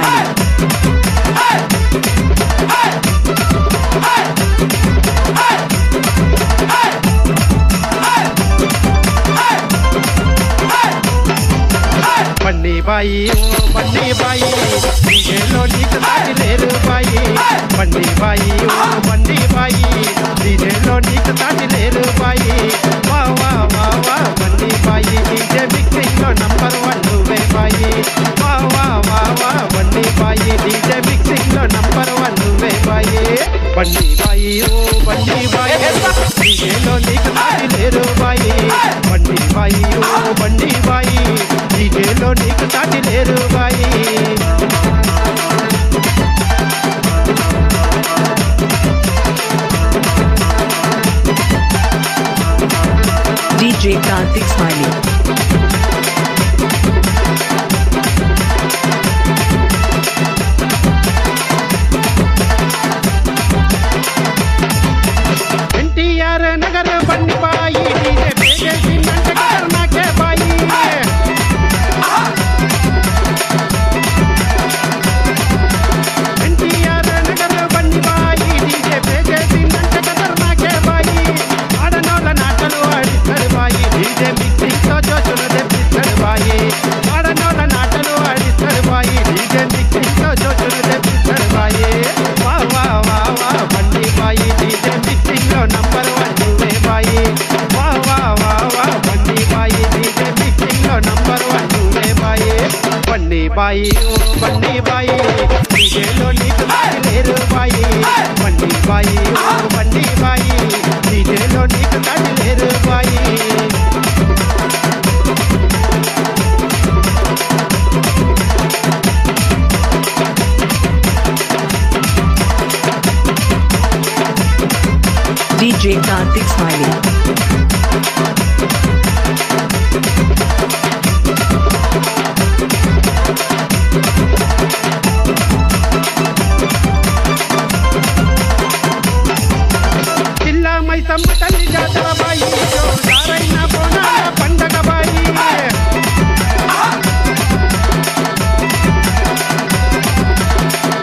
Smiley. బండి బాయి ఓ బండి బాయి డీజేలో నీకు సాటి లేరు బాయి బండి బాయి ఓ బండి బాయి డీజేలో నీకు సాటి లేరు బాయి వా వా వా వా బండి బాయి డీజే మిక్సింగ్ లో నంబర్ 1 నువ్వే బాయి వా వా వా వా బండి బాయి డీజే మిక్సింగ్ లో నంబర్ 1 నువ్వే బాయి బండి బాయి ఓ బండి బాయి డీజేలో నీకు సాటి లేరు బాయి బండి బాయి ఓ బండి బాయి డీజేలో నీకు సాటి లేరు బాయి DJ Kartik Smiley. NTR Nagar బండి బాయి డీజే పేగేసిందంటే నాకే బాయి ఎన్టీఆర్ నగర్ బండి బాయి డీజే పేగేసిందంటే నాకే బాయి ఆడనోళ్ళ నాటలు ఆడిస్తాడు బాయి డీజే మిక్సింగ్ తో జోచులు తెప్పిస్తాడు బాయి ఆడనోళ్ళ నాటలు ఆడిస్తాడు బాయి డీజే మిక్సింగ్ తో జోచులు తెప్పిస్తాడు బాయి వా వా వా వా బండి బాయి డీజే మిక్సింగ్ లో నంబర్ 1 నువ్వే బాయి వా వా వా వా బండి బాయి డీజే మిక్సింగ్ లో నంబర్ 1 నువ్వే బాయి బండి బాయి ఓ బండి బాయి డీజేలో నీకు సాటి లేరు బాయి బండి బాయి ఓ బండి బాయి డీజేలో నీకు సాటి లేరు బాయి DJ Kartik Smiley. జిల్లా మైసమ్మ తల్లి జాతర బాయి జోరారైన బోనాల పండగ బాయి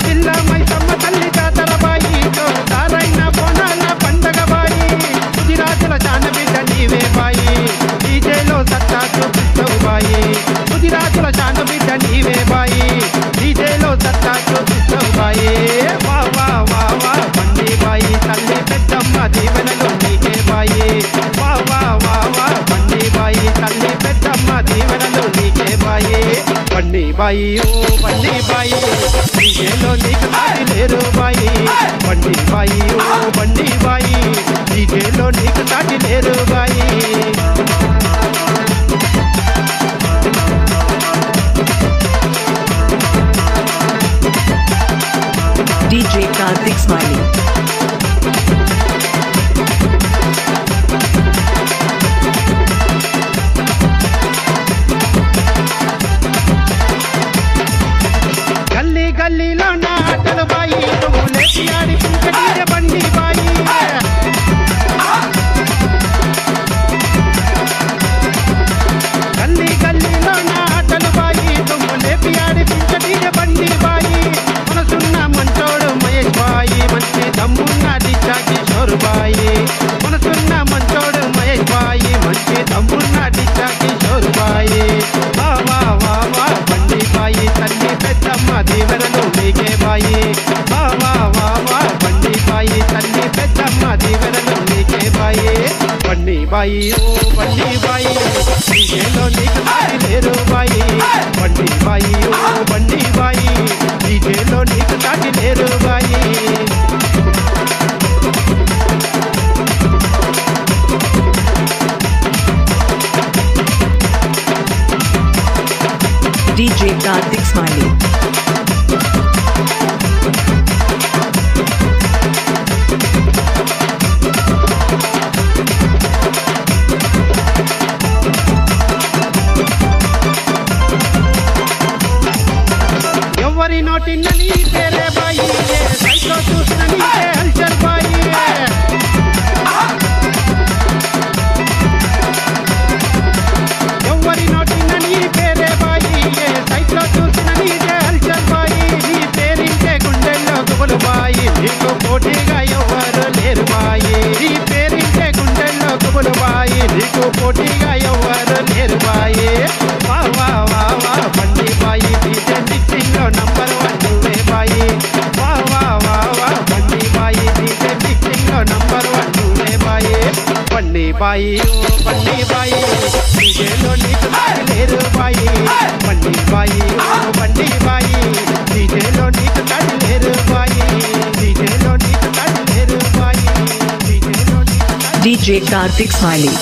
జిల్లా మైసమ్మ తల్లి జాతర బాయి జోరారైన బోనాల పండగ బాయి గుజరాతుల జానబిడ్డ నీవే బాయి డీజేలో సత్తా చూపిస్తావు బాయి గుజరాతుల జానబిడ్డ నీవే బాయి డీజేలో సత్తా చూపిస్తావు బాయి వా వా వా వా బండి బాయి తల్లి పెద్దమ్మ దీవెనలు నీకే బాయి వా వా వా వా బండి బాయి తల్లి పెద్దమ్మ దీవెనలు నీకే బాయి బండి బాయి ఓ బండి బాయి డీజేలో నీకు సాటి లేరు బాయి బండి బాయి ఓ బండి బాయి డీజేలో నీకు సాటి లేరు బాయి DJ Kartik Smiley. గల్లీ గల్లీలో నా ఆటలు బాయి నువ్వు లేచి ఆడిపించే బండి బాయి గల్లీ గల్లీలో నా ఆటలు బాయి నువ్వు లేపి ఆడిపించే బండి బాయి మనసున్న మంచోడు మహేష్ బాయి మంచి దమ్మున్న దిశా కిషోర్ బాయి మనసున్న మంచోడు మహేష్ బాయి మంచి దమ్మున్న దిశా కిషోర్ బాయి వా వా వా వా బండి బాయి తల్లి పెద్దమ్మ దీవెనలు నీకే బాయి వా వా వా వా బండి బాయి తల్లి పెద్దమ్మ దీవెనలు నీకే బాయి బండి బాయి ఓ బండి బాయి డీజేలో నీకు సాటి లేరు బాయి బండి బాయి ఓ బండి బాయి డీజేలో నీకు సాటి లేరు బాయి DJ Kartik Smiley. ఎవరి నోటిన్న నీ పేరే బాయి సైట్లో చూసిన నీకే హల్చల్ బాయి ఎవరి నోటిన్న నీ పేరే బాయి సైట్లో చూసిన నీకే హల్చల్ బాయి బాయి ఓ బండి బాయి డీజేలో నీకు సాటి లేరు బాయి బండి బాయి ఓ బండి బాయి డీజేలో నీకు సాటి లేరు బాయి డీజేలో నీకు సాటి లేరు బాయి డీజేలో నీకు DJ Karthik Smiley.